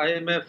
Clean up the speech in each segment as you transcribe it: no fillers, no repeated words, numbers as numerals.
IMF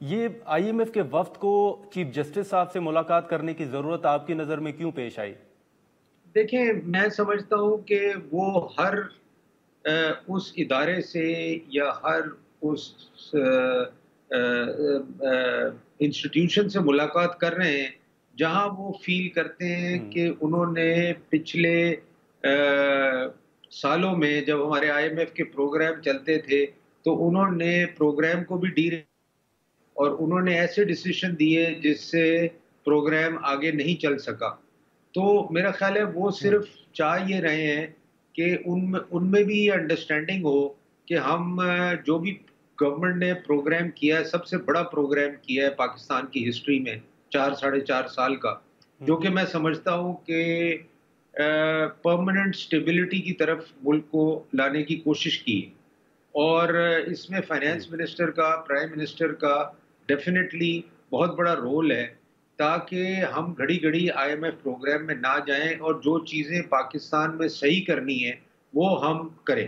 یہ IMF کے وفد کو چیف جسٹس صاحب سے ملاقات کرنے کی ضرورت آپ کی نظر میں کیوں پیش آئی؟ دیکھیں، میں سمجھتا ہوں کہ وہ ہر اس ادارے سے یا ہر اس انسٹیٹیوشن سے ملاقات کر رہے ہیں جہاں وہ فیل کرتے ہیں کہ انہوں نے پچھلے سالوں میں جب ہمارے IMF کے پروگرام چلتے تھے تو انہوں نے پروگرام کو بھی اور انہوں نے ایسے ڈیسیشن دیے جس سے پروگرام آگے نہیں چل سکا. تو میرا خیال ہے وہ صرف چاہ یہ رہے ہیں کہ ان میں بھی یہ انڈرسٹینڈنگ ہو کہ ہم جو بھی گورنمنٹ نے پروگرام کیا ہے، سب سے بڑا پروگرام کیا ہے پاکستان کی ہسٹری میں 4-4.5 سال کا، جو کہ میں سمجھتا ہوں کہ پرماننٹ سٹیبلٹی کی طرف ملک کو لانے کی کوشش کی. اور اس میں فائنانس منسٹر کا، پرائم منسٹر کا ڈیفینیٹلی بہت بڑا رول ہے تاکہ ہم گھڑی گھڑی IMF پروگرام میں نہ جائیں اور جو چیزیں پاکستان میں صحیح کرنی ہے وہ ہم کریں.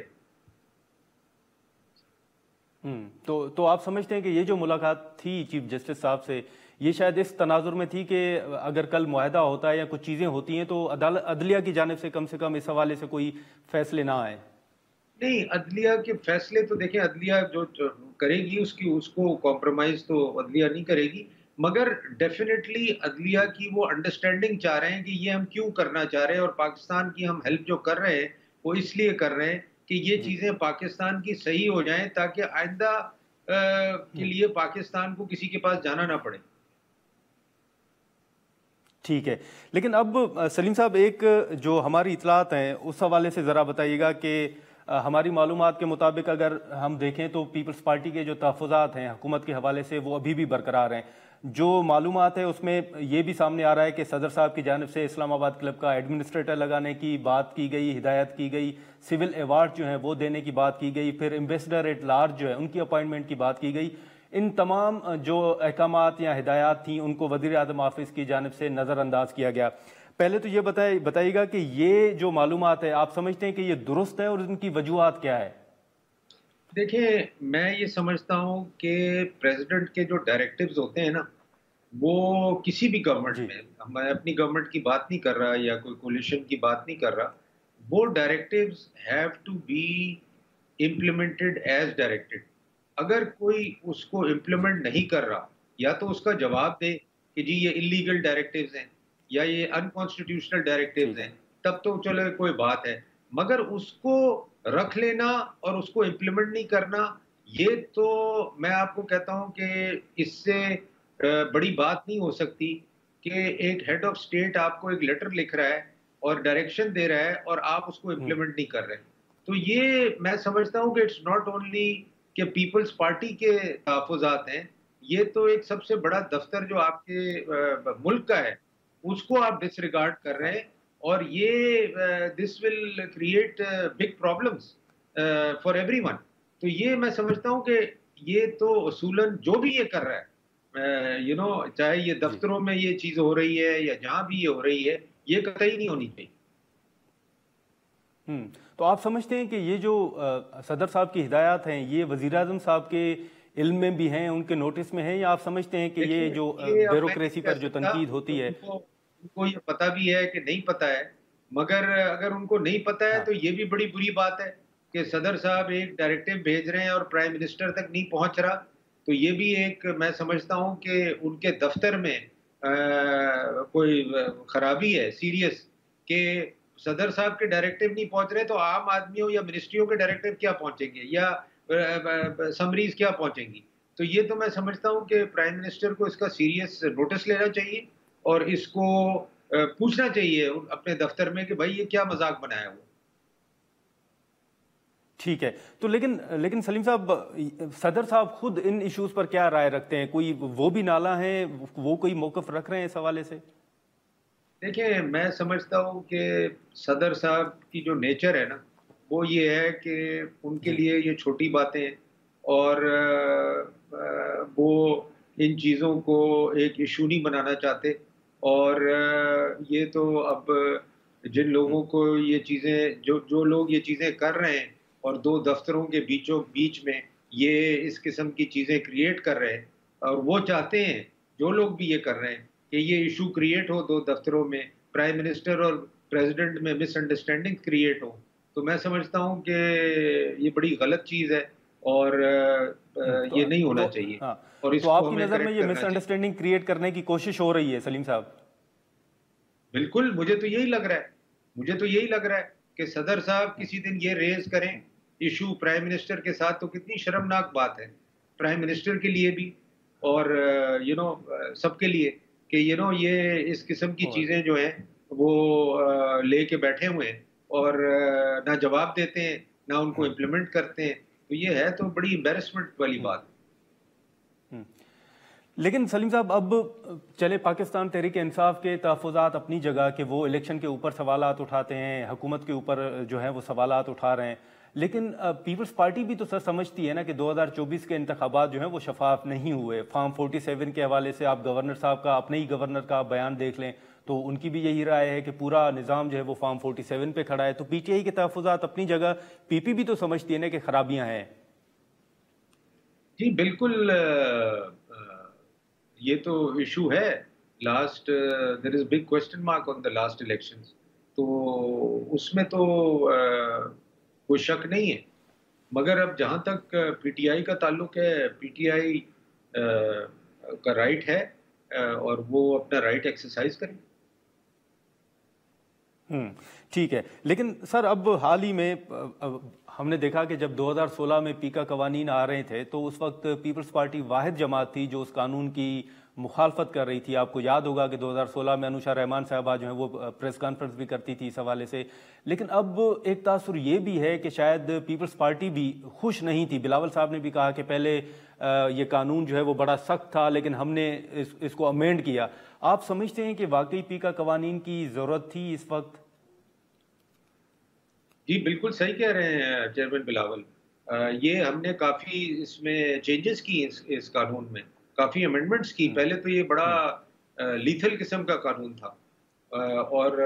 تو آپ سمجھتے ہیں کہ یہ جو ملاقات تھی چیف جسٹس صاحب سے، یہ شاید اس تناظر میں تھی کہ اگر کل معاہدہ ہوتا ہے یا کچھ چیزیں ہوتی ہیں تو عدلیہ کی جانب سے کم اس حوالے سے کوئی فیصلے نہ آئے؟ نہیں، عدلیہ کے فیصلے تو دیکھیں، عدلیہ جو کرے گی اس کو کمپرومائز تو عدلیہ نہیں کرے گی، مگر ڈیفینیٹلی عدلیہ کی وہ انڈرسٹینڈنگ چاہ رہے ہیں کہ یہ ہم کیوں کرنا چاہ رہے ہیں، اور پاکستان کی ہم ہیلپ جو کر رہے ہیں وہ اس لیے کر رہے ہیں کہ یہ چیزیں پاکستان کی صحیح ہو جائیں تاکہ آئندہ کے لیے پاکستان کو کسی کے پاس جانا نہ پڑے. ٹھیک ہے، لیکن اب سلیم صاحب ایک جو ہماری اطلاعات ہیں اس حوالے سے ذرا بتائیے گا کہ ہماری معلومات کے مطابق اگر ہم دیکھیں تو پیپلز پارٹی کے جو تحفظات ہیں حکومت کے حوالے سے وہ ابھی بھی برقرار ہیں. جو معلومات ہے اس میں یہ بھی سامنے آ رہا ہے کہ صدر صاحب کی جانب سے اسلام آباد کلب کا ایڈمنسٹریٹر لگانے کی بات کی گئی، ہدایت کی گئی، سول ایوارڈ جو ہیں وہ دینے کی بات کی گئی، پھر ایمبیسڈر ایٹ لارج جو ہے ان کی اپائنٹمنٹ کی بات کی گئی. ان تمام جو احکامات یا ہدایات تھیں ان کو وزیر اعظم آفس کی جانب سے نظر انداز کیا گیا. پہلے تو یہ بتائیے گا کہ یہ جو معلومات ہے آپ سمجھتے ہیں کہ یہ درست ہے اور ان کی وجوہات کیا ہے؟ دیکھیں، میں یہ سمجھتا ہوں کہ پریزیڈنٹ کے جو ڈائریکٹیوز ہوتے ہیں نا، وہ کسی بھی گورنمنٹ میں، میں اپنی گورنمنٹ کی بات نہیں کر رہا یا کوئی کولیشن کی بات نہیں کر رہا، وہ directives have to be implemented as directed. اگر کوئی اس کو امپلیمنٹ نہیں کر رہا، یا تو اس کا جواب دے کہ جی یہ انلیگل ڈائریکٹیوز ہیں یا یہ انکانسٹیٹیوشنل ڈائریکٹیوز ہیں، تب تو چلو کوئی بات ہے. مگر اس کو رکھ لینا اور اس کو امپلیمنٹ نہیں کرنا، یہ تو میں آپ کو کہتا ہوں کہ اس سے بڑی بات نہیں ہو سکتی کہ ایک ہیڈ آف اسٹیٹ آپ کو ایک لیٹر لکھ رہا ہے اور ڈائریکشن دے رہا ہے اور آپ اس کو امپلیمنٹ نہیں کر رہے. تو یہ میں سمجھتا ہوں کہ اٹس ناٹ اونلی کہ پیپلز پارٹی کے تحفظات ہیں، یہ تو ایک سب سے بڑا دفتر جو آپ کے ملک کا ہے اس کو آپ ڈس ریگارڈ کر رہے ہیں، اور یہ this will create big problems for everyone. تو یہ میں سمجھتا ہوں کہ یہ تو اصولاً جو بھی یہ کر رہا ہے چاہے یہ دفتروں میں یہ چیز ہو رہی ہے یا جہاں بھی یہ ہو رہی ہے، یہ قطعی نہیں ہونی چاہیے. تو آپ سمجھتے ہیں کہ یہ جو صدر صاحب کی ہدایات ہیں یہ وزیر اعظم صاحب کے علم میں بھی ہیں، ان کے نوٹس میں ہیں، یا آپ سمجھتے ہیں کہ یہ جو بیوروکریسی پر جو تنقید ہوتی ہے ان کو یہ پتہ بھی ہے کہ نہیں پتہ ہے، مگر اگر ان کو نہیں پتہ ہے تو یہ بھی بڑی بری بات ہے کہ صدر صاحب ایک ڈائریکٹیو بھیج رہے ہیں اور پرائم منسٹر تک نہیں پہنچ رہا. تو یہ بھی ایک میں سمجھتا ہوں کہ ان کے دفتر میں کوئی خرابی ہے سیریس، کہ صدر صاحب کے ڈائریکٹیو نہیں پہنچ رہے تو عام آدمیوں یا منسٹریوں کے ڈائریکٹیو کیا پہنچیں گے یا سمریز کیا پہنچیں گی. تو یہ تو میں سمجھتا ہوں کہ پرائم منسٹر کو اس کا سیریس نوٹس لینا چاہیے اور اس کو پوچھنا چاہیے اپنے دفتر میں کہ بھائی یہ کیا مذاق بنایا ہوا. ٹھیک ہے، تو لیکن سلیم صاحب، صدر صاحب خود ان ایشوز پر کیا رائے رکھتے ہیں؟ کوئی وہ بھی نالا ہیں، وہ کوئی موقف رکھ رہے ہیں اس حوالے سے؟ دیکھیں، میں سمجھتا ہوں کہ صدر صاحب کی جو نیچر ہے نا وہ یہ ہے کہ ان کے لیے یہ چھوٹی باتیں، اور وہ ان چیزوں کو ایک ایشو نہیں بنانا چاہتے. اور یہ تو اب جن لوگوں کو یہ چیزیں جو لوگ یہ چیزیں کر رہے ہیں اور دو دفتروں کے بیچ میں یہ اس قسم کی چیزیں کریٹ کر رہے ہیں، اور وہ چاہتے ہیں, جو لوگ بھی یہ کر رہے ہیں, کہ یہ ایشو کریٹ ہو دو دفتروں میں, پرائم منسٹر اور پریزیڈنٹ میں مس انڈرسٹینڈنگ کریٹ ہو, تو میں سمجھتا ہوں کہ یہ بڑی غلط چیز ہے اور یہ نہیں ہونا چاہیے, اور اس تو آپ کو کی ہمیں نظر میں کریکٹ یہ کرنا مس چاہیے. انڈرسٹینڈنگ کریٹ کرنے کی کوشش ہو رہی ہے سلیم صاحب؟ بالکل, مجھے تو یہی لگ رہا ہے کہ صدر صاحب کسی دن یہ ریز کریں ایشو پرائم منسٹر کے ساتھ, تو کتنی شرمناک بات ہے پرائم منسٹر کے لیے بھی اور سب کے لیے, کہ یہ اس قسم کی چیزیں جو ہیں وہ لے کے بیٹھے ہوئے ہیں اور نہ جواب دیتے ہیں نہ ان کو امپلیمنٹ کرتے ہیں, تو یہ ہے تو بڑی امبیرسمنٹ والی بات. لیکن سلیم صاحب اب چلے پاکستان تحریک انصاف کے تحفظات اپنی جگہ کہ وہ الیکشن کے اوپر سوالات اٹھاتے ہیں, حکومت کے اوپر جو ہیں وہ سوالات اٹھا رہے ہیں, لیکن پیپلز پارٹی بھی تو سر سمجھتی ہے نا کہ 2024 کے انتخابات جو ہیں وہ شفاف نہیں ہوئے. فارم 47 کے حوالے سے آپ گورنر صاحب کا, اپنے ہی گورنر کا بیان دیکھ لیں تو ان کی بھی یہی رائے ہے کہ پورا نظام جو ہے وہ فارم 47 پہ کھڑا ہے. تو پی ٹی آئی کے تحفظات اپنی جگہ, پی پی بھی تو سمجھتی ہے نا کہ خرابیاں ہیں. جی بالکل, یہ تو ایشو ہے. Last there is big question mark on the last elections, تو اس میں تو کوئی شک نہیں ہے. مگر اب جہاں تک پی ٹی آئی کا تعلق ہے, پی ٹی آئی کا رائٹ ہے اور وہ اپنا رائٹ ایکسرسائز کریں. ٹھیک ہے, لیکن سر اب حال ہی میں ہم نے دیکھا کہ جب 2016 میں پی کا قوانین آ رہے تھے تو اس وقت پیپلز پارٹی واحد جماعت تھی جو اس قانون کی مخالفت کر رہی تھی. آپ کو یاد ہوگا کہ 2016 میں انوشا رحمان صاحبہ جو ہیں وہ پریس کانفرنس بھی کرتی تھی اس حوالے سے. لیکن اب ایک تاثر یہ بھی ہے کہ شاید پیپلز پارٹی بھی خوش نہیں تھی. بلاول صاحب نے بھی کہا کہ پہلے یہ قانون جو ہے وہ بڑا سخت تھا لیکن ہم نے اس کو امینڈ کیا. آپ سمجھتے ہیں کہ واقعی پی کا قوانین کی ضرورت تھی اس وقت؟ جی بالکل صحیح کہہ رہے ہیں چیئرمین بلاول. یہ ہم نے کافی اس میں چینجز کی, اس قانون میں کافی امینڈمنٹس کی. پہلے تو یہ بڑا لیتھل قسم کا قانون تھا اور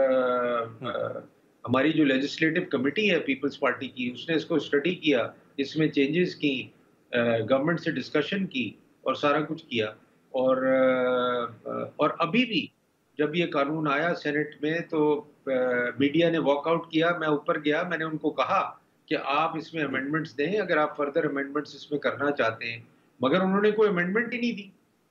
ہماری جو لیجسلیٹو کمیٹی ہے پیپلز پارٹی کی, اس نے اس کو اسٹڈی کیا, اس میں چینجز کی, گورنمنٹ سے ڈسکشن کی اور سارا کچھ کیا. اور ابھی بھی جب یہ قانون آیا سینٹ میں تو میڈیا نے واک آؤٹ کیا. میں اوپر گیا, میں نے ان کو کہا کہ آپ اس میں امینڈمنٹس دیں اگر آپ فردر امینڈمنٹس اس میں کرنا چاہتے ہیں, مگر انہوں نے کوئی امینڈمنٹ ہی نہیں دی.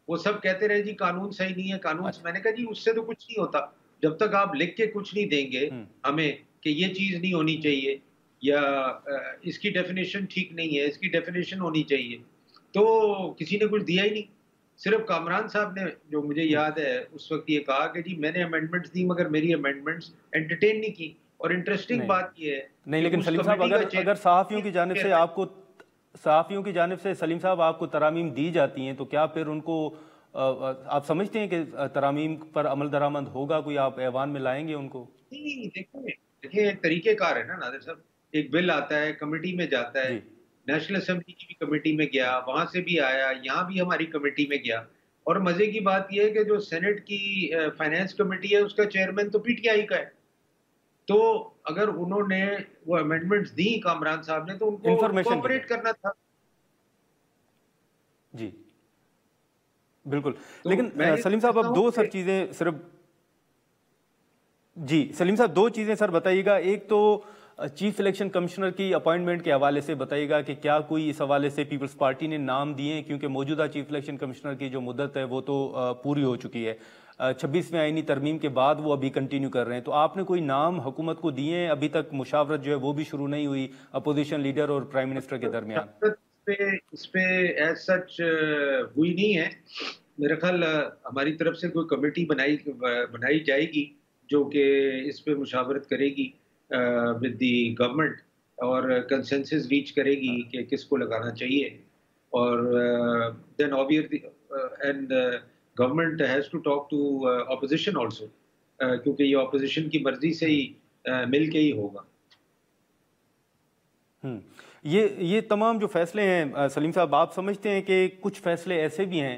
وہ سب کہتے رہے جی قانون صحیح نہیں ہے, قانون. میں نے کہا جی اس سے تو کچھ نہیں ہوتا جب تک آپ لکھ کے کچھ نہیں دیں گے ہمیں کہ یہ چیز نہیں ہونی چاہیے یا اس کی ڈیفینیشن ٹھیک نہیں ہے, اس کی ڈیفینیشن ہونی چاہیے. تو کسی نے کچھ دیا ہی نہیں. صرف کامران صاحب نے, جو مجھے یاد ہے اس وقت, یہ کہا کہ جی میں نے امینڈمنٹس دی مگر میری امینڈمنٹس انٹرٹین نہیں کی. اور انٹرسٹنگ بات یہ ہے نہیں, لیکن سلیم صاحب اگر صحافیوں کی جانب سے آپ کو سلیم صاحب آپ کو ترامیم دی جاتی ہیں تو کیا پھر ان کو آپ سمجھتے ہیں کہ ترامیم پر عمل درآمد ہوگا, کوئی آپ ایوان میں لائیں گے ان کو؟ نہیں, دیکھیں ایک طریقہ کار ہے نا نادر صاحب. ایک بل آتا ہے, کمیٹی میں جاتا ہے, نیشنل اسمبلی کی بھی کمیٹی میں گیا, وہاں سے بھی آیا, یہاں بھی ہماری کمیٹی میں گیا. اور مزے کی بات یہ ہے کہ جو سینٹ کی فائنانس کمیٹی ہے اس کا چیئرمین تو پی ٹی آئی کا ہے. تو اگر انہوں نے وہ امینڈمنٹس دی کامران صاحب نے تو ان کو کوآپریٹ کرنا تھا. جی بالکل. لیکن سلیم صاحب اب دو سر چیزیں صرف, جی سلیم صاحب دو چیزیں سر بتائیے گا. ایک تو چیف الیکشن کمشنر کی اپائنٹمنٹ کے حوالے سے بتائیے گا کہ کیا کوئی اس حوالے سے پیپلز پارٹی نے نام دیے ہیں, کیونکہ موجودہ چیف الیکشن کمشنر کی جو مدت ہے وہ تو پوری ہو چکی ہے. 26ویں آئینی ترمیم کے بعد وہ ابھی کنٹینیو کر رہے ہیں. تو آپ نے کوئی نام حکومت کو دیے ہیں؟ ابھی تک مشاورت جو ہے وہ بھی شروع نہیں ہوئی اپوزیشن لیڈر اور پرائم منسٹر کے درمیان. اس پہ ایز سچ ہوئی نہیں ہے. میرا خیال ہماری طرف سے کوئی کمیٹی بنائی جائے گی جو کہ اس پہ مشاورت کرے گی ود دی گورنمنٹ اور کنسنسس ریچ کرے گی کہ کس کو لگانا چاہیے. اور then obviously and government has to talk to opposition also, کیونکہ یہ اپوزیشن کی مرضی سے ہی مل کے ہی ہوگا. یہ تمام جو فیصلے ہیں سلیم صاحب, آپ سمجھتے ہیں کہ کچھ فیصلے ایسے بھی ہیں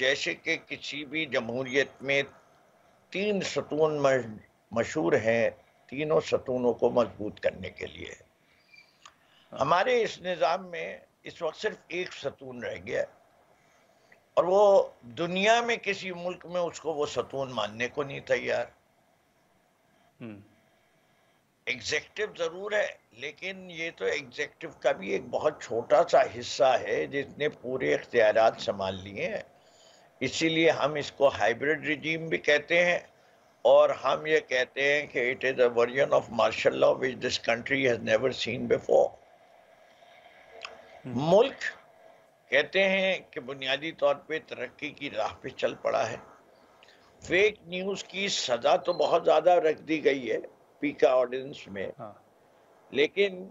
جیسے کہ کسی بھی جمہوریت میں 3 ستون مشہور ہیں، تینوں ستونوں کو مضبوط کرنے کے لیے. ہمارے اس نظام میں اس وقت صرف ایک ستون رہ گیا ہے، اور وہ دنیا میں کسی ملک میں اس کو وہ ستون ماننے کو نہیں تیار. ایگزیکٹو ضرور ہے، لیکن یہ تو ایگزیکٹو کا بھی ایک بہت چھوٹا سا حصہ ہے جس نے پورے اختیارات سنبھال لیے ہیں. اسی لیے ہم اس کو ہائیبرڈ رجیم بھی کہتے ہیں، اور ہم یہ کہتے ہیں کہ it is a version of martial law which this country has never seen before. ملک کہتے ہیں کہ بنیادی طور پہ ترقی کی راہ پہ چل پڑا ہے. فیک نیوز کی سزا تو بہت زیادہ رکھ دی گئی ہے پیکا آرڈیننس میں، لیکن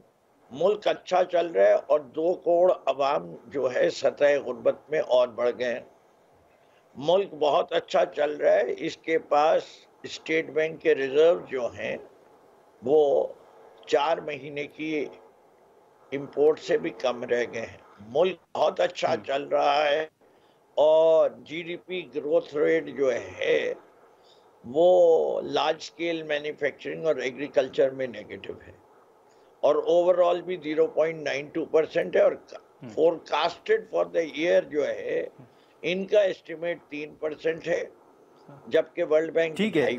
ملک اچھا چل رہا ہے، اور 2 کروڑ عوام جو ہے سطح غربت میں اور بڑھ گئے ہیں. ملک بہت اچھا چل رہا ہے، اس کے پاس اسٹیٹ بینک کے ریزرو جو ہیں وہ 4 مہینے کی امپورٹ سے بھی کم رہ گئے ہیں. ملک بہت اچھا چل رہا ہے، اور G D P growth rate جو ہے وہ لارج سکیل مینوفیکچرنگ اور ایگریکلچر میں نیگیٹو ہے، اور اوور آل بھی 0.92% ہے، اور forecasted for the year جو ہے ان کا اسٹیمیٹ 3% ہے، جبکہ ورلڈ بینک ٹھیک ہے.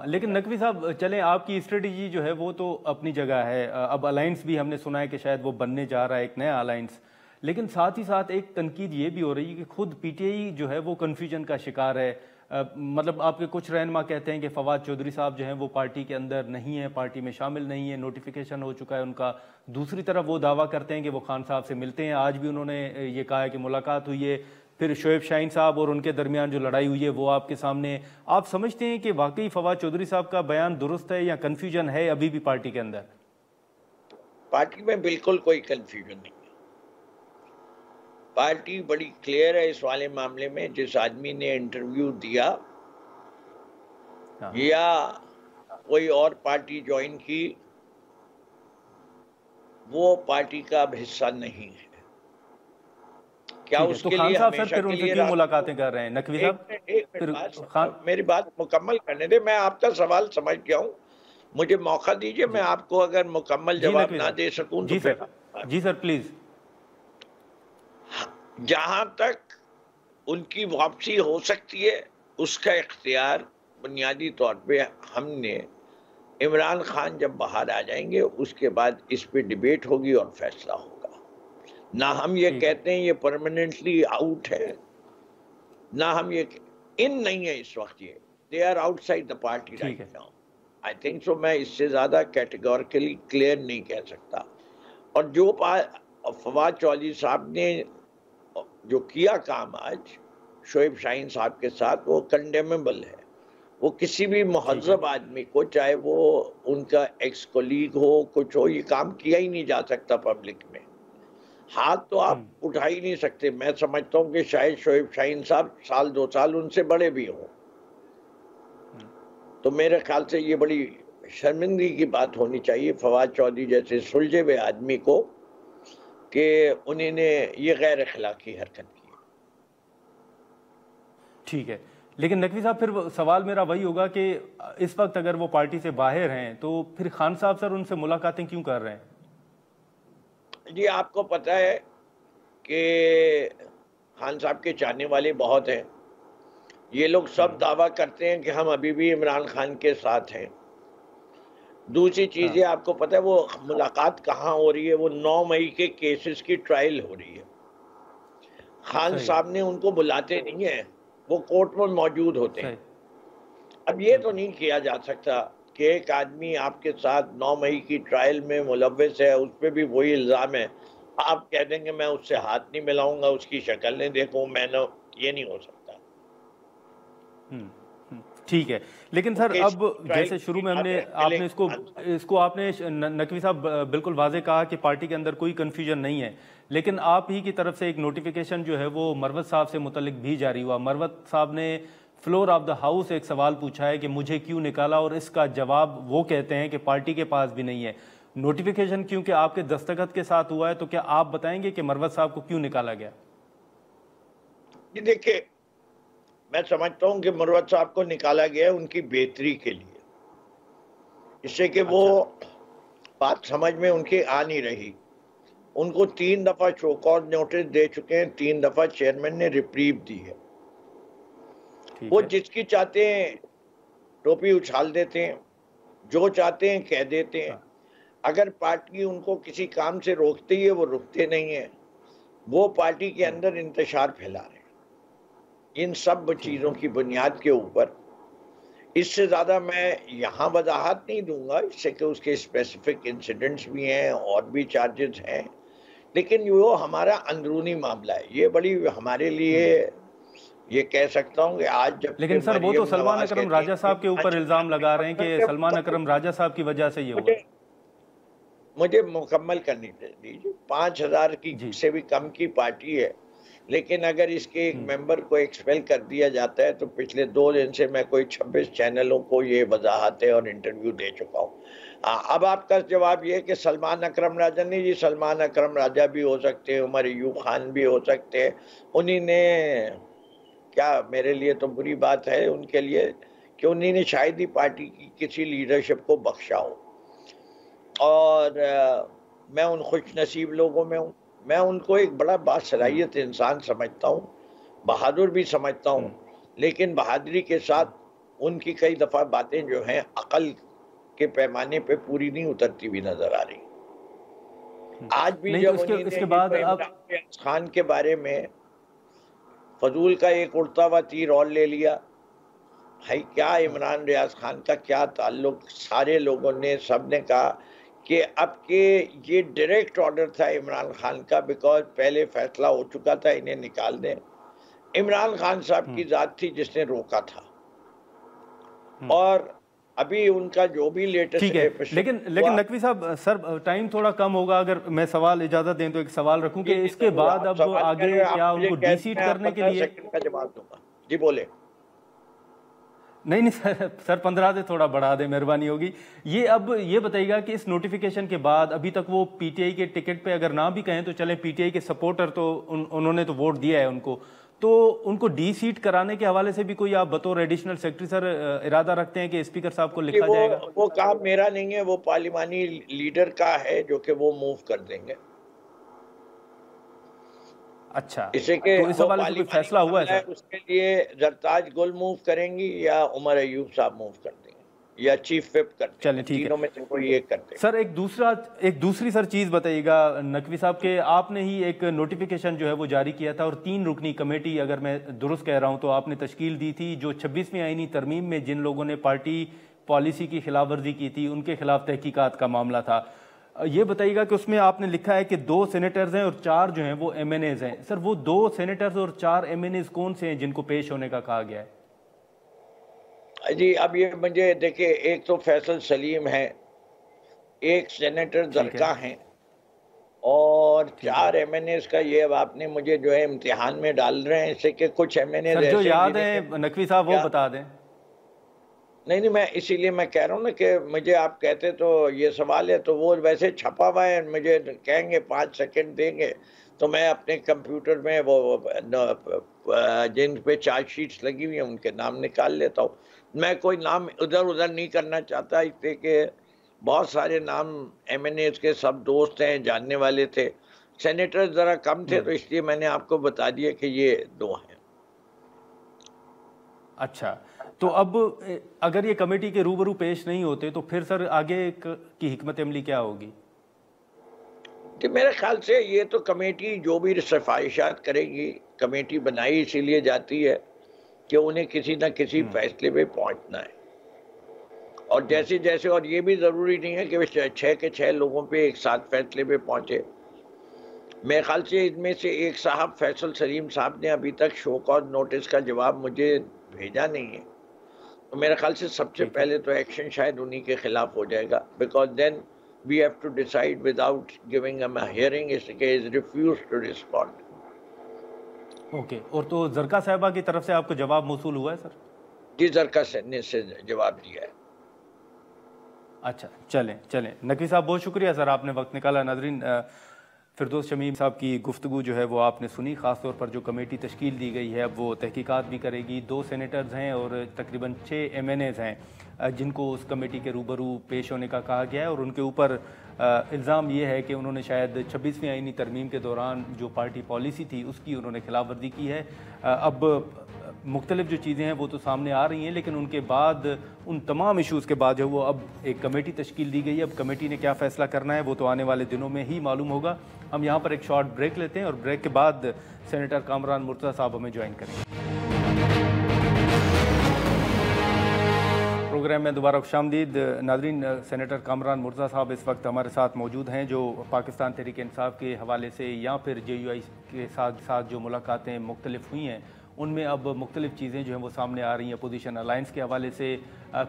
لیکن نقوی صاحب چلیں، آپ کی اسٹریٹجی جو ہے وہ تو اپنی جگہ ہے. اب الائنس بھی ہم نے سنا ہے کہ شاید وہ بننے جا رہا ہے، ایک نیا الائنس، لیکن ساتھ ہی ساتھ ایک تنقید یہ بھی ہو رہی ہے کہ خود پی ٹی آئی جو ہے وہ کنفیوژن کا شکار ہے. مطلب آپ کے کچھ رہنما کہتے ہیں کہ فواد چودھری صاحب جو ہیں وہ پارٹی کے اندر نہیں ہیں، پارٹی میں شامل نہیں ہیں، نوٹیفیکیشن ہو چکا ہے ان کا. دوسری طرف وہ دعویٰ کرتے ہیں کہ وہ خان صاحب سے ملتے ہیں. آج بھی انہوں نے یہ کہا ہے کہ ملاقات ہوئی ہے. پھر شعیب شاہین صاحب اور ان کے درمیان جو لڑائی ہوئی ہے وہ آپ کے سامنے. آپ سمجھتے ہیں کہ واقعی فواد چودھری صاحب کا بیان درست ہے یا کنفیوژن ہے ابھی بھی پارٹی کے اندر؟ پارٹی میں بالکل کوئی کنفیوژن نہیں ہے. پارٹی بڑی کلیئر ہے اس والے معاملے میں. جس آدمی نے انٹرویو دیا یا کوئی اور پارٹی جوائن کی وہ پارٹی کا اب حصہ نہیں ہے. کیا اس کے لیے ہمیشہ کے لیے ملاقاتیں کر رہے ہیں؟ نقوی صاحب میری بات مکمل کرنے دے. میں آپ کا سوال سمجھ گیا ہوں، مجھے موقع دیجئے. میں آپ کو اگر مکمل جواب نہ دے سکوں تو جی سر پلیز. جہاں تک ان کی واپسی ہو سکتی ہے اس کا اختیار بنیادی طور پہ ہم نے، عمران خان جب باہر آ جائیں گے اس کے بعد اس پہ ڈیبیٹ ہوگی اور فیصلہ ہوگا. نہ ہم یہ کہتے ہیں یہ پرماننٹلی آؤٹ ہے، نہ ہم یہ ان نہیں ہے اس وقت. یہ they are outside the party right now. I think so. میں اس سے زیادہ کیٹیگوریکلی کلیئر نہیں کہہ سکتا. اور جو فواد چودھری صاحب نے جو کیا کام آج شعیب شاہین صاحب کے ساتھ وہ کنڈیمیبل ہے. وہ کسی بھی مہذب آدمی کو، چاہے وہ ان کا ایکس کولیگ ہو کچھ ہو، یہ کام کیا ہی نہیں جا سکتا پبلک میں. ہاتھ تو آپ اٹھا ہی نہیں سکتے. میں سمجھتا ہوں کہ شاید شعیب شاہین صاحب 1-2 سال ان سے بڑے بھی ہوں. تو میرے خیال سے یہ بڑی شرمندگی کی بات ہونی چاہیے فواد چودھری جیسے سلجھے ہوئے آدمی کو کہ انہوں نے یہ غیر اخلاقی حرکت کی. ٹھیک ہے. لیکن نقوی صاحب پھر سوال میرا وہی ہوگا کہ اس وقت اگر وہ پارٹی سے باہر ہیں تو پھر خان صاحب سر ان سے ملاقاتیں کیوں کر رہے ہیں؟ جی آپ کو پتہ ہے کہ خان صاحب کے چاہنے والے بہت ہیں. یہ لوگ سب دعویٰ کرتے ہیں کہ ہم ابھی بھی عمران خان کے ساتھ ہیں. دوسری چیز یہ آپ کو پتہ ہے وہ ملاقات کہاں ہو رہی ہے؟ وہ 9 مئی کے کیسز کی ٹرائل ہو رہی ہے. خان صاحب نے ان کو بلاتے نہیں ہیں، وہ کورٹ میں موجود ہوتے ہیں. اب یہ تو نہیں کیا جا سکتا کہ ایک آدمی آپ کے ساتھ 9 مئی کی ٹرائل میں ملوث ہے، اس پہ بھی وہی الزام ہے، آپ کہہ دیں گے میں اس سے ہاتھ نہیں ملاؤں گا، اس کی شکل نہیں دیکھوں میں نے. یہ نہیں ہو سکتا. ٹھیک ہے. لیکن سر اب جیسے شروع میں ہم نے آپ نے اس کو آپ نے نقوی صاحب بالکل واضح کہا کہ پارٹی کے اندر کوئی کنفیوژن نہیں ہے، لیکن آپ ہی کی طرف سے ایک نوٹیفیکیشن جو ہے وہ مروت صاحب سے متعلق بھی جاری ہوا. مروت صاحب نے فلور آف دا ہاؤس ایک سوال پوچھا ہے کہ مجھے کیوں نکالا، اور اس کا جواب وہ کہتے ہیں کہ پارٹی کے پاس بھی نہیں ہے. نوٹیفیکیشن کیونکہ آپ کے دستخط کے ساتھ ہوا ہے تو کیا آپ بتائیں گے کہ مروت صاحب کو کیوں نکالا گیا؟ یہ دیکھیں میں سمجھتا ہوں کہ مروت صاحب کو نکالا گیا ہے ان کی بہتری کے لیے، اس سے کہ وہ بات سمجھ میں ان کی آ نہیں رہی. ان کو 3 دفعہ شو کاز نوٹس دے چکے ہیں، 3 دفعہ چیئرمین نے ریپریو دی ہے. وہ جس کی چاہتے ہیں ٹوپی اچھال دیتے ہیں، جو چاہتے ہیں کہہ دیتے ہیں. اگر پارٹی ان کو کسی کام سے روکتی ہے وہ رکتے نہیں ہیں، وہ پارٹی کے اندر انتشار پھیلا رہے ہیں. ان سب چیزوں کی بنیاد کے اوپر اس سے زیادہ میں یہاں وضاحت نہیں دوں گا، اس سے کہ اس کے اسپیسیفک انسیڈنٹس بھی ہیں اور بھی چارجز ہیں، لیکن وہ ہمارا اندرونی معاملہ ہے. یہ بڑی ہمارے لیے یہ کہہ سکتا ہوں کہ آج جب لیکن سر وہ تو سلمان اکرم راجہ صاحب کے اوپر الزام لگا رہے ہیں کہ سلمان اکرم راجہ صاحب کی وجہ سے یہ ہوا. مجھے مکمل کرنی دیجیے. 5000 کی سے بھی کم کی پارٹی ہے، لیکن اگر اس کے ایک ممبر کو ایکسپیل کر دیا جاتا ہے تو پچھلے 2 دن سے میں کوئی 26 چینلوں کو یہ وضاحتیں اور انٹرویو دے چکا ہوں. اب آپ کا جواب یہ ہے کہ سلمان اکرم راجہ نہیں، جی سلمان اکرم راجہ بھی ہو سکتے ہیں، عمر ایوب خان بھی ہو سکتے ہیں. انہی نے کیا، میرے لیے تو بری بات ہے ان کے لیے کہ انہی نے شاید ہی پارٹی کی کسی لیڈرشپ کو بخشا ہو، اور میں ان خوش نصیب لوگوں میں ہوں. میں ان کو ایک بڑا باصلاحیت انسان سمجھتا ہوں، بہادر بھی سمجھتا ہوں، لیکن بہادری کے ساتھ ان کی کئی دفعہ باتیں جو ہیں عقل کے پیمانے پہ پوری نہیں اترتی بھی نظر آ رہی. آج بھی جب انہوں نے عمران ریاض خان کے بارے میں فضول کا ایک اڑتا ہوا تیر اور لے لیا، بھائی کیا عمران ریاض خان کا کیا تعلق؟ سارے لوگوں نے سب نے کہا کہ اب کہ یہ ڈائریکٹ آرڈر تھا عمران خان کا، بیکاز پہلے فیصلہ ہو چکا تھا انہیں نکال دیں. عمران خان صاحب کی ذات تھی جس نے روکا تھا، اور ابھی ان کا جو بھی لیٹسٹ ہے. لیکن نقوی صاحب سر ٹائم تھوڑا کم ہوگا، اگر میں سوال اجازت دیں تو ایک سوال رکھوں کہ اس کے بعد اب آگے کیا ان کو ڈی سیٹ کرنے کے لیے؟ جواب دوں گا. جی بولے. نہیں سر 15 سے تھوڑا بڑھا دیں مہربانی ہوگی. یہ اب یہ بتائیے گا کہ اس نوٹیفیکیشن کے بعد ابھی تک وہ پی ٹی آئی کے ٹکٹ پہ اگر نہ بھی کہیں تو چلیں، پی ٹی آئی کے سپورٹر تو انہوں نے تو ووٹ دیا ہے ان کو، تو ان کو ڈی سیٹ کرانے کے حوالے سے بھی کوئی آپ بطور ایڈیشنل سیکرٹری سر ارادہ رکھتے ہیں کہ اسپیکر صاحب کو لکھا جائے گا؟ وہ کام میرا نہیں ہے، وہ پارلیمانی لیڈر کا ہے جو کہ وہ موو کر دیں گے. اچھا، اسے کہ تو اس حوالے سے کوئی فیصلہ ہوا ہے سر؟ اس کے لیے زرتاج گل موو کریں گی یا عمر ایوب صاحب موو کر دیں گے یا چیف وپ کر دیں گے. تینوں میں سے کوئی ایک کر دیں گے. سر ایک دوسری سر چیز بتائیے گا نقوی صاحب کہ آپ نے ہی ایک نوٹیفیکیشن جو ہے وہ جاری کیا تھا، اور 3 رکنی کمیٹی اگر میں درست کہہ رہا ہوں تو آپ نے تشکیل دی تھی، جو 26ویں آئینی ترمیم میں جن لوگوں نے پارٹی پالیسی کی خلاف ورزی کی تھی ان کے خلاف تحقیقات کا معاملہ تھا. یہ بتائیے گا کہ اس میں آپ نے لکھا ہے کہ 2 سینیٹرز ہیں اور 4 جو ہیں وہ ایم این ایز ہیں. سر وہ 2 سینیٹرز اور 4 ایم این ایز کون سے ہیں جن کو پیش ہونے کا کہا گیا ہے؟ جی اب یہ مجھے دیکھیں، ایک تو فیصل سلیم ہے، ایک سینیٹر زرکا ہیں، اور 4 ایم این ایز کا یہ اب آپ نے مجھے جو ہے امتحان میں ڈال رہے ہیں، اس سے کہ کچھ ایم این ایز سر جو یاد ہیں نقوی صاحب وہ بتا دیں. نہیں میں اسی لیے میں کہہ رہا ہوں نا کہ مجھے آپ کہتے تو یہ سوال ہے تو وہ ویسے چھپا ہوا ہے، مجھے کہیں گے 5 سیکنڈ دیں گے تو میں اپنے کمپیوٹر میں وہ جن پہ چارج شیٹس لگی ہوئی ہیں ان کے نام نکال لیتا ہوں. میں کوئی نام ادھر نہیں کرنا چاہتا، اس لیے کہ بہت سارے نام ایم این ایز کے سب دوست ہیں، جاننے والے تھے. سینیٹر ذرا کم تھے تو اس لیے میں نے آپ کو بتا دیا کہ یہ 2 ہیں. اچھا، تو اب اگر یہ کمیٹی کے روبرو پیش نہیں ہوتے تو پھر سر آگے کی حکمت عملی کیا ہوگی؟ کہ میرے خیال سے یہ تو کمیٹی جو بھی سفارشات کرے گی، کمیٹی بنائی اسی لیے جاتی ہے کہ انہیں کسی نہ کسی فیصلے پہ پہنچنا ہے، اور جیسے اور یہ بھی ضروری نہیں ہے کہ 6 کے 6 لوگوں پہ ایک ساتھ فیصلے پہ پہنچے. میرے خیال سے ان میں سے ایک صاحب فیصل سلیم صاحب نے ابھی تک شو کاز نوٹس کا جواب مجھے بھیجا نہیں ہے، تو میرے خیال سے سب سے پہلے تو ایکشن شاید انہی کے خلاف ہو جائے گا، because then we have to decide without giving him a hearing is he is refused to respond. Okay, اور تو زرکا صاحبہ کی طرف سے آپ کو جواب موصول ہوا ہے سر؟ جی زرکا نے سے جواب دیا ہے. اچھا چلیں نقوی صاحب بہت شکریہ سر، آپ نے وقت نکالا. ناظرین فردوس شمیم صاحب کی گفتگو جو ہے وہ آپ نے سنی. خاص طور پر جو کمیٹی تشکیل دی گئی ہے اب وہ تحقیقات بھی کرے گی. 2 سینیٹرز ہیں اور تقریباً 6 MNAs ہیں جن کو اس کمیٹی کے روبرو پیش ہونے کا کہا گیا ہے, اور ان کے اوپر الزام یہ ہے کہ انہوں نے شاید 26ویں آئینی ترمیم کے دوران جو پارٹی پالیسی تھی اس کی انہوں نے خلاف ورزی کی ہے. اب مختلف جو چیزیں ہیں وہ تو سامنے آ رہی ہیں, لیکن ان کے بعد ان تمام ایشوز کے بعد جو وہ اب ایک کمیٹی تشکیل دی گئی ہے. اب کمیٹی نے کیا فیصلہ کرنا ہے وہ تو آنے والے دنوں میں ہی معلوم ہوگا. ہم یہاں پر ایک شارٹ بریک لیتے ہیں اور بریک کے بعد سینیٹر کامران مرتضیٰ صاحب ہمیں جوائن کریں گے. پروگرام میں دوبارہ خوش آمدید. ناظرین, سینیٹر کامران مرتضیٰ صاحب اس وقت ہمارے ساتھ موجود ہیں جو پاکستان تحریک انصاف کے حوالے سے یا پھر JUI کے ساتھ جو ملاقاتیں مختلف ہوئی ہیں ان میں اب مختلف چیزیں جو ہیں وہ سامنے آ رہی ہیں اپوزیشن الائنس کے حوالے سے,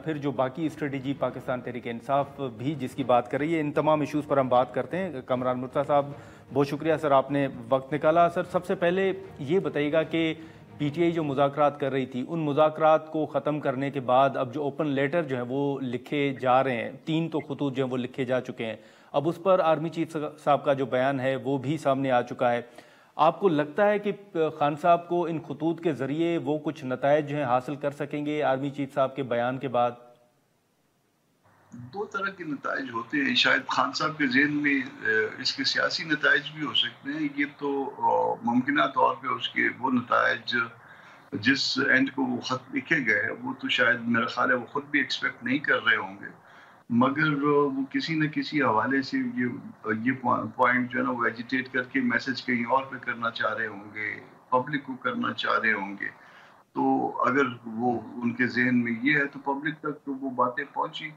پھر جو باقی اسٹریٹجی پاکستان تحریک انصاف بھی جس کی بات کر رہی ہے. ان تمام ایشوز پر ہم بات کرتے ہیں. کامران مرتضیٰ صاحب بہت شکریہ سر, آپ نے وقت نکالا. سر سب سے پہلے یہ بتائیے گا کہ PTI جو مذاکرات کر رہی تھی ان مذاکرات کو ختم کرنے کے بعد اب جو اوپن لیٹر جو ہیں وہ لکھے جا رہے ہیں, 3 تو خطوط جو ہیں وہ لکھے جا چکے ہیں, اب اس پر آرمی چیف صاحب کا جو بیان ہے وہ بھی سامنے آ چکا ہے. آپ کو لگتا ہے کہ خان صاحب کو ان خطوط کے ذریعے وہ کچھ نتائج جو ہیں حاصل کر سکیں گے آرمی چیف صاحب کے بیان کے بعد؟ 2 طرح کے نتائج ہوتے ہیں. شاید خان صاحب کے ذہن میں اس کے سیاسی نتائج بھی ہو سکتے ہیں. یہ تو ممکنہ طور پہ اس کے وہ نتائج جس اینڈ کو وہ خط لکھے گئے وہ تو شاید میرا خیال ہے وہ خود بھی ایکسپیکٹ نہیں کر رہے ہوں گے, مگر وہ کسی نہ کسی حوالے سے یہ پوائنٹ جو ہے نا وہ ایجیٹیٹ کر کے میسج کہیں اور پہ کرنا چاہ رہے ہوں گے, پبلک کو کرنا چاہ رہے ہوں گے. تو اگر وہ ان کے ذہن میں یہ ہے تو پبلک تک تو وہ باتیں پہنچی,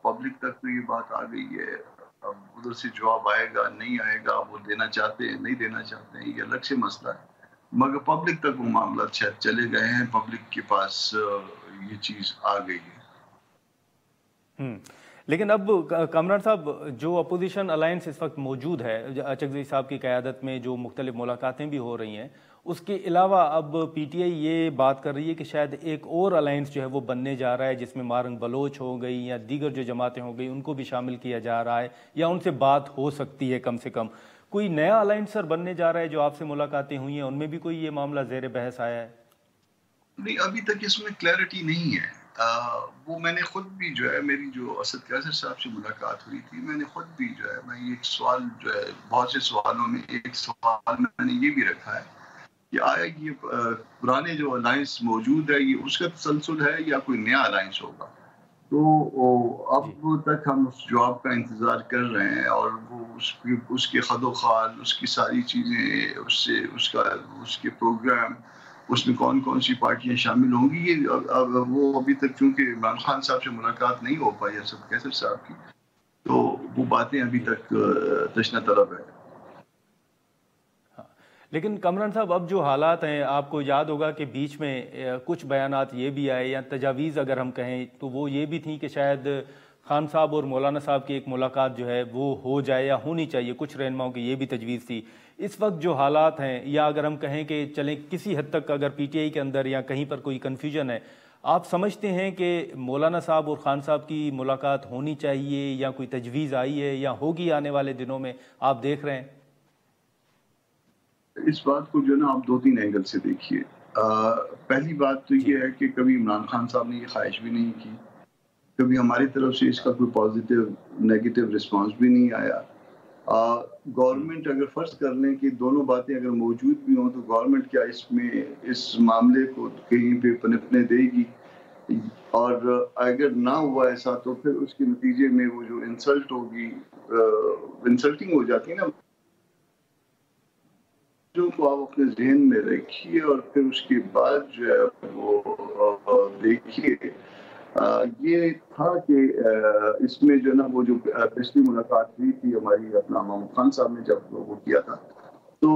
پبلک تک تو یہ بات آ گئی ہے. اب ادھر سے جواب آئے گا نہیں آئے گا, وہ دینا چاہتے ہیں نہیں دینا چاہتے ہیں, یہ الگ سے مسئلہ ہے, مگر پبلک تک وہ معاملات شاید چلے گئے ہیں, پبلک کے پاس یہ چیز آ گئی ہے. لیکن اب کامران صاحب جو اپوزیشن الائنس اس وقت موجود ہے اچکزئی صاحب کی قیادت میں جو مختلف ملاقاتیں بھی ہو رہی ہیں, اس کے علاوہ اب PTI یہ بات کر رہی ہے کہ شاید ایک اور الائنس جو ہے وہ بننے جا رہا ہے جس میں مارنگ بلوچ ہو گئی یا دیگر جو جماعتیں ہو گئی ان کو بھی شامل کیا جا رہا ہے یا ان سے بات ہو سکتی ہے. کم سے کم کوئی نیا الائنس سر بننے جا رہا ہے جو آپ سے ملاقاتیں ہوئی ہیں ان میں بھی کوئی یہ معاملہ زیر بحث آیا ہے؟ نہیں, ابھی تک اس میں کلیئرٹی نہیں ہے. وہ میں نے خود بھی جو ہے میری جو اسد قیصر صاحب سے ملاقات ہوئی تھی, میں نے خود بھی جو ہے میں ایک سوال جو ہے بہت سے سوالوں میں ایک سوال میں نے یہ بھی رکھا ہے کہ آیا یہ پرانے جو الائنس موجود ہے یہ اس کا تسلسل ہے یا کوئی نیا الائنس ہوگا. تو اب تک ہم اس جواب کا انتظار کر رہے ہیں اور وہ اس کے خد و خال, اس کی ساری چیزیں, اس کے پروگرام, اس میں کون کون سی پارٹیاں شامل ہوں گی, یہ وہ ابھی تک چونکہ عمران خان صاحب سے ملاقات نہیں ہو پائی اسد قیصر صاحب کی, تو وہ باتیں ابھی تک تشنہ طلب ہے. لیکن کامران صاحب اب جو حالات ہیں آپ کو یاد ہوگا کہ بیچ میں کچھ بیانات یہ بھی آئے یا تجاویز اگر ہم کہیں تو وہ یہ بھی تھیں کہ شاید خان صاحب اور مولانا صاحب کی ایک ملاقات جو ہے وہ ہو جائے یا ہونی چاہیے, کچھ رہنماؤں کی یہ بھی تجویز تھی. اس وقت جو حالات ہیں یا اگر ہم کہیں کہ چلیں کسی حد تک اگر PTI کے اندر یا کہیں پر کوئی کنفیوژن ہے, آپ سمجھتے ہیں کہ مولانا صاحب اور خان صاحب کی ملاقات ہونی چاہیے یا کوئی تجویز آئی ہے یا ہوگی آنے والے دنوں میں آپ دیکھ رہے ہیں؟ اس بات کو جو ہے نا آپ 2-3 اینگل سے دیکھیے. پہلی بات تو یہ ہے کہ کبھی عمران خان صاحب نے یہ خواہش بھی نہیں کی, کبھی ہماری طرف سے اس کا کوئی پازیٹیو نیگیٹو رسپانس بھی نہیں آیا. گورنمنٹ اگر فرض کر لیں کہ دونوں باتیں اگر موجود بھی ہوں تو گورنمنٹ کیا اس معاملے کو کہیں پہ پنپنے دے گی, اور اگر نہ ہوا ایسا تو پھر اس کے نتیجے میں وہ جو انسلٹ ہوگی, انسلٹنگ ہو جاتی ہے نا, جو کو آپ اپنے ذہن میں رکھیے اور پھر اس کے بعد جو ہے وہ دیکھیے. یہ تھا کہ اس میں جو ہے نا وہ جو پچھلی ملاقات ہوئی تھی ہماری اپنا محمود خان صاحب نے جب وہ کیا تھا تو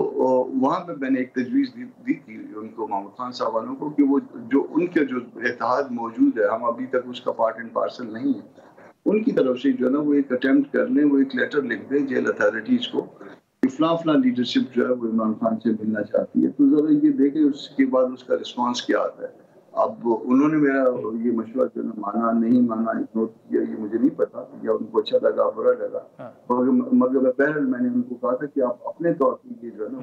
وہاں پہ میں نے ایک تجویز دی تھی ان کو, محمود خان صاحب والوں کو, کہ وہ جو ان کے جو اتحاد موجود ہے ہم ابھی تک اس کا پارٹ اینڈ پارسل نہیں ہے, ان کی طرف سے جو ہے نا وہ ایک اٹیمپٹ کر لیں, وہ ایک لیٹر لکھ دیں جیل اتھارٹیز کو کہ فلاں لیڈرشپ جو ہے وہ عمران خان سے ملنا چاہتی ہے, تو ذرا یہ دیکھیں اس کے بعد اس کا رسپانس کیا آتا ہے. اب انہوں نے میرا یہ مشورہ جو ہے مانا نہیں مانا اگنور کیا یہ مجھے نہیں پتا، یا ان کو اچھا لگا برا لگا، مگر بہرحال میں نے ان کو کہا تھا کہ آپ اپنے طور پر یہ جو ہے نا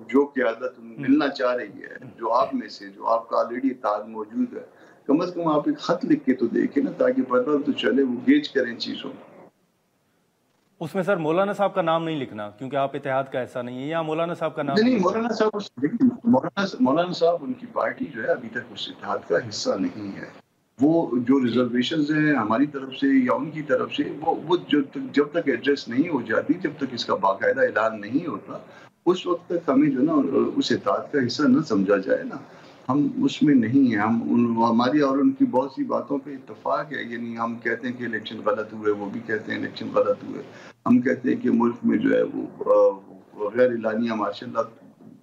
جو قیادت ملنا چاہ رہی ہے جو آپ میں سے، جو آپ کا آلریڈی اتحاد موجود ہے، کم از کم آپ ایک خط لکھ کے تو دیکھیں نا، تاکہ پتہ تو چلے، وہ گیج کریں چیزوں کو۔ اس میں سر مولانا صاحب کا نام نہیں لکھنا کیونکہ آپ اتحاد کا ایسا نہیں ہے، یا مولانا صاحب کا نام نہیں، مولانا صاحب ان کی پارٹی جو ہے ابھی تک اس اتحاد کا حصہ نہیں ہے۔ وہ جو ریزرویشنز ہیں ہماری طرف سے یا ان کی طرف سے، وہ جب تک ایڈریس نہیں ہو جاتی، جب تک اس کا باقاعدہ اعلان نہیں ہوتا، اس وقت تک ہمیں جو نا اس اتحاد کا حصہ نہ سمجھا جائے نا۔ ہم اس میں نہیں ہیں، ہماری اور ان کی بہت سی باتوں پہ اتفاق ہے، یعنی ہم کہتے ہیں کہ الیکشن غلط ہوئے، وہ بھی کہتے ہیں الیکشن غلط ہوئے، ہم کہتے ہیں کہ ملک میں جو ہے وہ غیر اعلانیہ ماشاء اللہ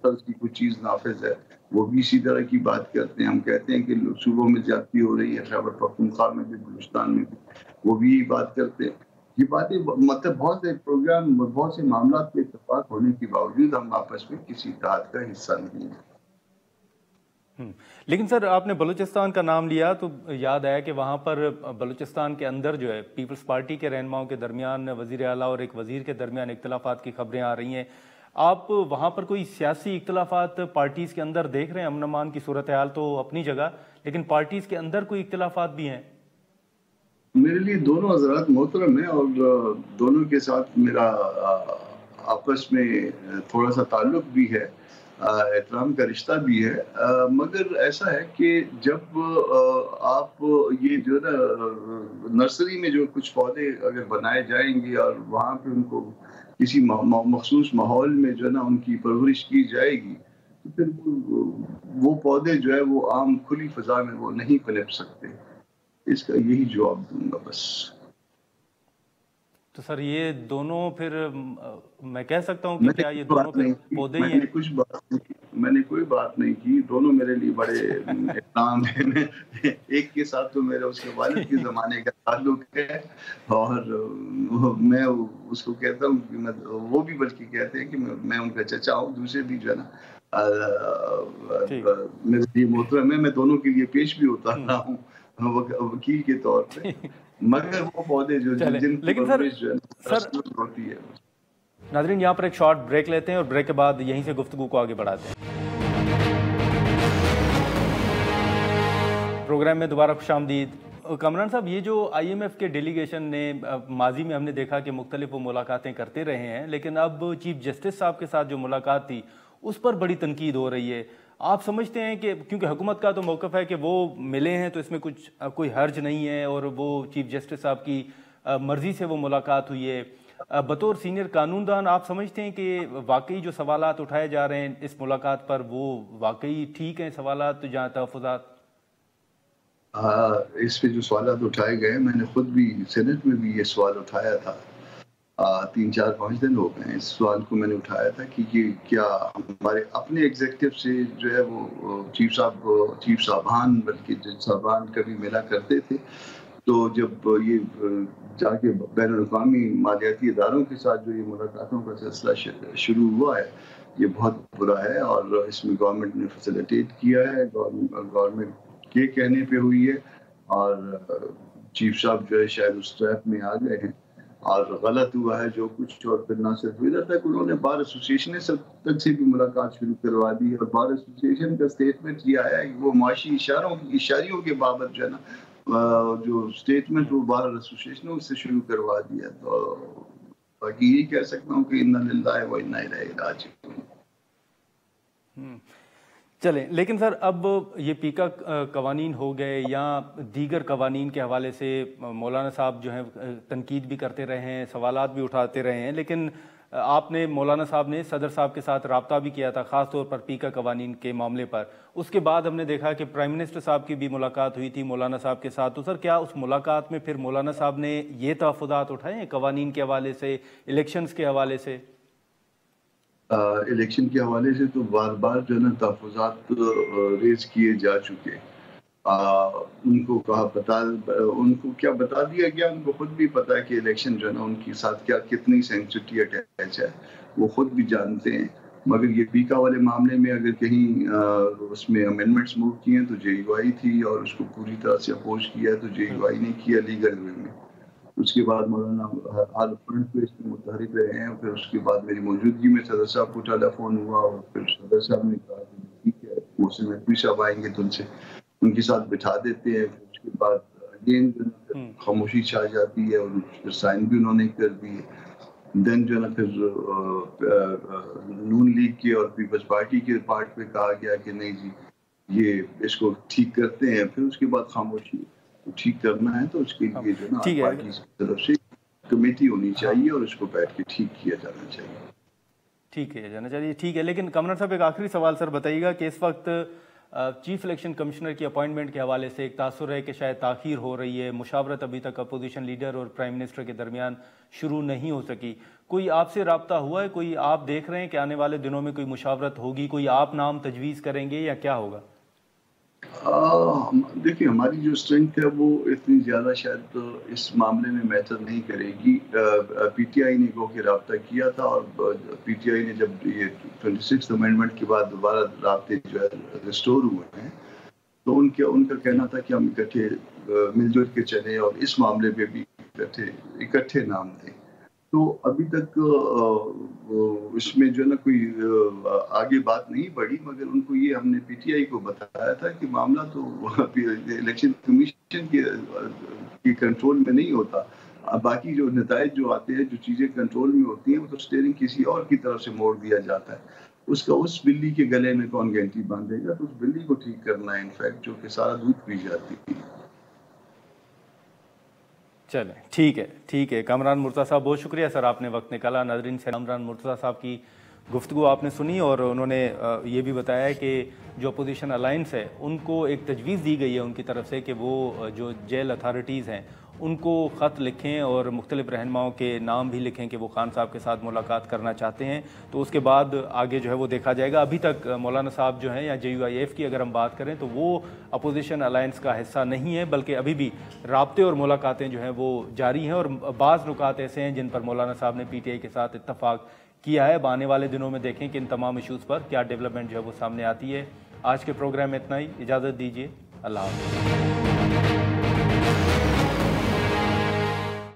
طرز کی کوئی چیز نافذ ہے، وہ بھی اسی طرح کی بات کرتے ہیں، ہم کہتے ہیں کہ صوبوں میں زیادتی ہو رہی ہے، خیبر پختونخوا میں بھی، بلوچستان میں بھی، وہ بھی یہی بات کرتے ہیں۔ یہ باتیں مطلب بہت سے پروگرام، بہت سے معاملات پہ اتفاق ہونے کے باوجود ہم آپس میں کسی اتحاد کا حصہ نہیں ہیں۔ لیکن سر آپ نے بلوچستان کا نام لیا تو یاد آیا کہ وہاں پر بلوچستان کے اندر جو ہے پیپلز پارٹی کے رہنماؤں کے درمیان وزیر اعلیٰ اور ایک وزیر کے درمیان اختلافات کی خبریں آ رہی ہیں، آپ وہاں پر کوئی سیاسی اختلافات پارٹیز کے اندر دیکھ رہے ہیں؟ امن امان کی صورتحال تو اپنی جگہ، لیکن پارٹیز کے اندر کوئی اختلافات بھی ہیں؟ میرے لیے دونوں حضرات محترم ہیں اور دونوں کے ساتھ میرا آپس میں تھوڑا سا تعلق بھی ہے، احترام کا رشتہ بھی ہے، مگر ایسا ہے کہ جب آپ یہ جو ہے نا نرسری میں جو کچھ پودے اگر بنائے جائیں گے اور وہاں پہ ان کو کسی مخصوص ماحول میں جو ہے نا ان کی پرورش کی جائے گی، تو پھر وہ پودے جو ہے وہ عام کھلی فضا میں وہ نہیں پنپ سکتے۔ اس کا یہی جواب دوں گا بس۔ تو سر یہ دونوں پھر میں کہہ سکتا ہوں کہ کیا یہ دونوں پھر پودے ہی ہیں؟ میں نے کوئی بات نہیں کی، دونوں میرے لیے بڑے احترام ہیں۔ ایک کے ساتھ تو میرے اس کے والد کے زمانے کا تعلق ہے اور میں اس کو کہتا ہوں کہ وہ بھی بلکہ کہتے ہیں کہ میں ان کا چچا ہوں، دوسرے بھی جو ہے نا میرے لیے محترم ہے، میں دونوں کے لیے پیش بھی ہوتا رہا ہوں وکیل کے طور پہ، مگر وہ پودے جو جن کی پرورش جو ہے ہوتی ہے۔ ناظرین یہاں پر ایک شارٹ بریک لیتے ہیں اور بریک کے بعد یہیں سے گفتگو کو آگے بڑھاتے ہیں۔ پروگرام میں دوبارہ خوش آمدید۔ کامران صاحب، یہ جو آئی ایم ایف کے ڈیلیگیشن نے ماضی میں ہم نے دیکھا کہ مختلف وہ ملاقاتیں کرتے رہے ہیں، لیکن اب چیف جسٹس صاحب کے ساتھ جو ملاقات تھی اس پر بڑی تنقید ہو رہی ہے۔ آپ سمجھتے ہیں کہ کیونکہ حکومت کا تو موقف ہے کہ وہ ملے ہیں تو اس میں کوئی حرج نہیں ہے اور وہ چیف جسٹس صاحب کی مرضی سے وہ ملاقات ہوئی ہے، بطور سینئر قانون دان آپ سمجھتے ہیں کہ واقعی جو سوالات اٹھائے جا رہے ہیں اس ملاقات پر وہ واقعی ٹھیک ہیں سوالات جہاں تحفظات؟ اس پہ جو سوالات اٹھائے گئے، میں نے خود بھی سینٹ میں بھی یہ سوال اٹھایا تھا، 3-4-5 دن ہو گئے اس سوال کو میں نے اٹھایا تھا کہ یہ کیا ہمارے اپنے ایگزیکٹو سے جو ہے وہ چیف صاحبان بلکہ جج صاحبان کبھی ملا کرتے تھے، تو جب یہ جا کے بین الاقوامی مالیاتی اداروں کے ساتھ جو یہ ملاقاتوں کا سلسلہ شروع ہوا ہے، یہ بہت برا ہے اور اس میں گورنمنٹ نے فیسیلیٹیٹ کیا ہے، گورنمنٹ کے کہنے پہ ہوئی ہے اور چیف صاحب جو ہے شاید اس ٹریپ میں آ گئے ہیں اور غلط ہوا ہے جو کچھ، اور پھر نہ صرف ادھر تک انہوں نے بار ایسوسیشن تک سے بھی ملاقات شروع کروا دی اور بار ایسوسیشن کا اسٹیٹمنٹ یہ آیا ہے کہ وہ معاشی اشاریوں کے بابت جو ہے نا جو اسٹیٹمنٹ وہ بار ایسوسیشنوں سے شروع کروا دیا، تو باقی یہی کہہ سکتا ہوں کہ انا للہ و انا الیہ راجعون۔ چلیں، لیکن سر اب یہ پیکا قوانین ہو گئے یا دیگر قوانین کے حوالے سے مولانا صاحب جو ہیں تنقید بھی کرتے رہے ہیں، سوالات بھی اٹھاتے رہے ہیں، لیکن آپ نے مولانا صاحب نے صدر صاحب کے ساتھ رابطہ بھی کیا تھا خاص طور پر پیکا قوانین کے معاملے پر۔ اس کے بعد ہم نے دیکھا کہ پرائم منسٹر صاحب کی بھی ملاقات ہوئی تھی مولانا صاحب کے ساتھ، تو سر کیا اس ملاقات میں پھر مولانا صاحب نے یہ تحفظات اٹھائے ہیں قوانین کے حوالے سے، الیکشنز کے حوالے سے؟ الیکشن کے حوالے سے تو بار بار جو ہے نا تحفظات ریز کیے جا چکے، ان کو کیا بتا دیا گیا، ان کو خود بھی پتا ہے کہ الیکشن جو ہے نا ان کے ساتھ کیا کتنی سینسٹی اٹیچ ہے، وہ خود بھی جانتے ہیں مگر یہ پیکا والے معاملے میں اگر کہیں اس میں امینڈمنٹس موو کیے ہیں تو جے یو آئی تھی اور اس کو پوری طرح سے اپوز کیا ہے تو جے یو آئی نے کیا لیگل وے میں. اس کے بعد مولانا ہر فرنٹ پہ اس میں متحرک رہے ہیں. پھر اس کے بعد میری موجودگی میں صدر صاحب کو ٹیلی فون ہوا اور پھر صدر صاحب نے کہا کہ ٹھیک ہے محسن نقوی صاحب آئیں گے تو ان کے ساتھ بٹھا دیتے ہیں. اس کے بعد اگین خاموشی چھا جاتی ہے اور پھر سائن بھی انہوں نے کر دیے. دین جو ہے نا پھر نون لیگ کے اور پیپلز پارٹی کے پارٹ پہ کہا گیا کہ نہیں جی یہ اس کو ٹھیک کرتے ہیں. پھر اس کے بعد خاموشی ٹھیک کرنا ہے تو اس کے لیے جو ہے نا پارٹی کی طرف سے کمیٹی ہونی چاہیے اور اس کو بیٹھ کے ٹھیک کیا جانا چاہیے. ٹھیک ہے جانا چاہیے. ٹھیک ہے, لیکن کمران صاحب ایک آخری سوال سر بتائیے گا کہ اس وقت چیف الیکشن کمشنر کی اپوائنٹمنٹ کے حوالے سے ایک تاثر ہے کہ شاید تاخیر ہو رہی ہے, مشاورت ابھی تک اپوزیشن لیڈر اور پرائم منسٹر کے درمیان شروع نہیں ہو سکی. کوئی آپ سے رابطہ ہوا ہے, کوئی آپ دیکھ رہے ہیں کہ آنے والے دنوں میں کوئی مشاورت ہوگی, کوئی آپ نام تجویز کریں گے یا کیا ہوگا؟ دیکھیں ہماری جو اسٹرینتھ ہے وہ اتنی زیادہ شاید اس معاملے میں میٹر نہیں کرے گی. پی ٹی آئی نے گو کے رابطہ کیا تھا اور پی ٹی آئی نے جب یہ 26 امینڈمنٹ کے بعد دوبارہ رابطے جو ہے ریسٹور ہوئے ہیں تو ان کا کہنا تھا کہ ہم اکٹھے مل جل کے چلیں اور اس معاملے پہ بھی اکٹھے نام دیں. تو ابھی تک اس میں جو ہے نا کوئی آگے بات نہیں بڑھی, مگر ان کو یہ ہم نے پی ٹی آئی کو بتایا تھا کہ معاملہ تو الیکشن کمیشن کے کنٹرول میں نہیں ہوتا. باقی جو نتائج جو آتے ہیں, جو چیزیں کنٹرول میں ہوتی ہیں وہ تو اسٹیئرنگ کسی اور کی طرف سے موڑ دیا جاتا ہے. اس بلی کے گلے میں کون گھنٹی باندھے گا, تو اس بلی کو ٹھیک کرنا ہے انفیکٹ جو کہ سارا دودھ پی جاتی ہے. چلیں ٹھیک ہے. کامران مرتضیٰ صاحب بہت شکریہ سر, آپ نے وقت نکالا. ناظرین سے کامران مرتضیٰ صاحب کی گفتگو آپ نے سنی اور انہوں نے یہ بھی بتایا ہے کہ جو اپوزیشن الائنس ہے ان کو ایک تجویز دی گئی ہے ان کی طرف سے کہ وہ جو جیل اتھارٹیز ہیں ان کو خط لکھیں اور مختلف رہنماؤں کے نام بھی لکھیں کہ وہ خان صاحب کے ساتھ ملاقات کرنا چاہتے ہیں. تو اس کے بعد آگے جو ہے وہ دیکھا جائے گا. ابھی تک مولانا صاحب جو ہیں یا جے یو آئی ایف کی اگر ہم بات کریں تو وہ اپوزیشن الائنس کا حصہ نہیں ہے, بلکہ ابھی بھی رابطے اور ملاقاتیں جو ہیں وہ جاری ہیں اور بعض نکات ایسے ہیں جن پر مولانا صاحب نے پی ٹی آئی کے ساتھ اتفاق کیا ہے. آنے والے دنوں میں دیکھیں کہ ان تمام ایشوز پر کیا ڈیولپمنٹ جو ہے وہ سامنے آتی ہے. آج کے پروگرام میں اتنا ہی, اجازت دیجیے, اللہ حافظ.